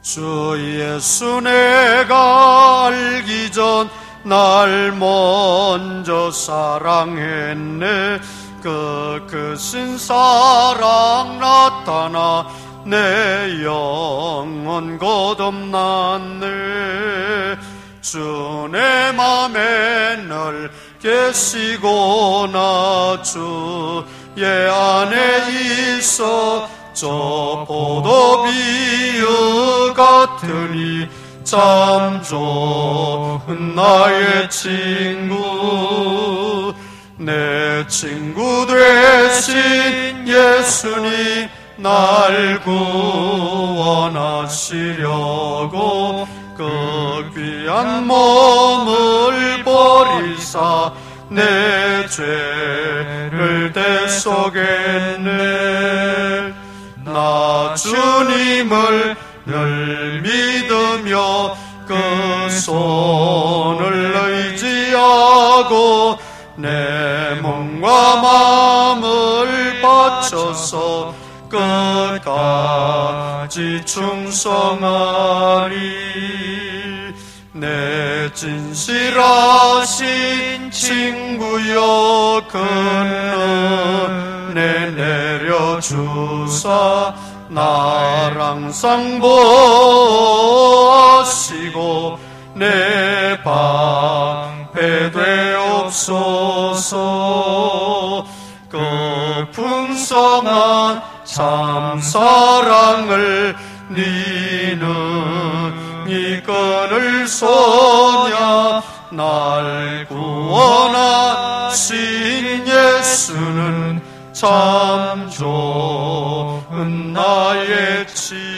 주 예수 내가 알기 전 날 먼저 사랑했네. 그 크신 사랑 나타나 내 영혼 거듭났네. 주 내 맘에 늘 계시고 나 주의 안에 있어 저 포도비유 같으니 참 좋은 나의 친구. 내 친구 되신 예수님 날 구원하시려고 그 귀한 몸을 버리사 내 죄를 대속했네. 나 주님을 늘 믿으며 그 손을 의지하고 내 몸과 마음을 바쳐서 끝까지 충성하리. 내 진실하신 친구여 큰 은혜 내려주사 나를 항상 보호하시고 내 방패 되옵소서. 그 풍성한 참 사랑을 니는 이끈을 소냐. 날 구원하신 예수는 참 좋은 나의 친구.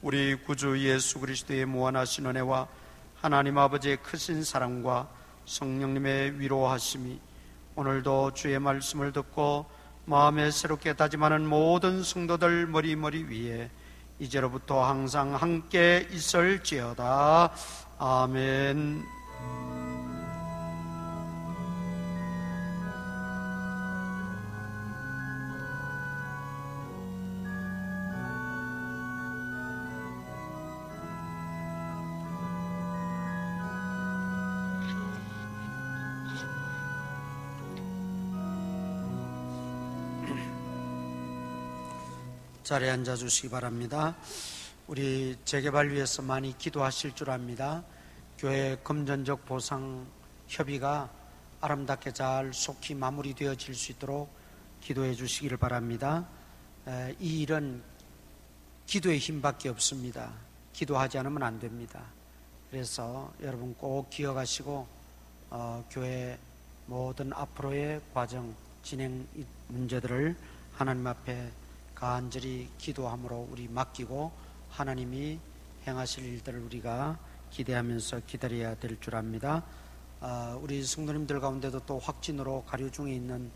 우리 구주 예수 그리스도의 무한하신 은혜와 하나님 아버지의 크신 사랑과 성령님의 위로하심이 오늘도 주의 말씀을 듣고 마음에 새롭게 다짐하는 모든 성도들 머리 위에 이제로부터 항상 함께 있을지어다. 아멘. 자리에 앉아주시기 바랍니다. 우리 재개발 위해서 많이 기도하실 줄 압니다. 교회 금전적 보상 협의가 아름답게 잘 속히 마무리되어질 수 있도록 기도해 주시기를 바랍니다. 이 일은 기도의 힘밖에 없습니다. 기도하지 않으면 안 됩니다. 그래서 여러분 꼭 기억하시고 교회 모든 앞으로의 과정 진행 문제들을 하나님 앞에 간절히 기도함으로 우리 맡기고 하나님이 행하실 일들을 우리가 기대하면서 기다려야 될 줄 압니다. 우리 성도님들 가운데도 또 확진으로 가려 중에 있는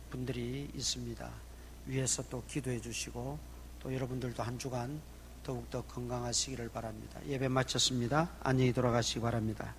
분들이 있습니다. 위에서 또 기도해 주시고 또 여러분들도 한 주간 더욱더 건강하시기를 바랍니다. 예배 마쳤습니다. 안녕히 돌아가시기 바랍니다.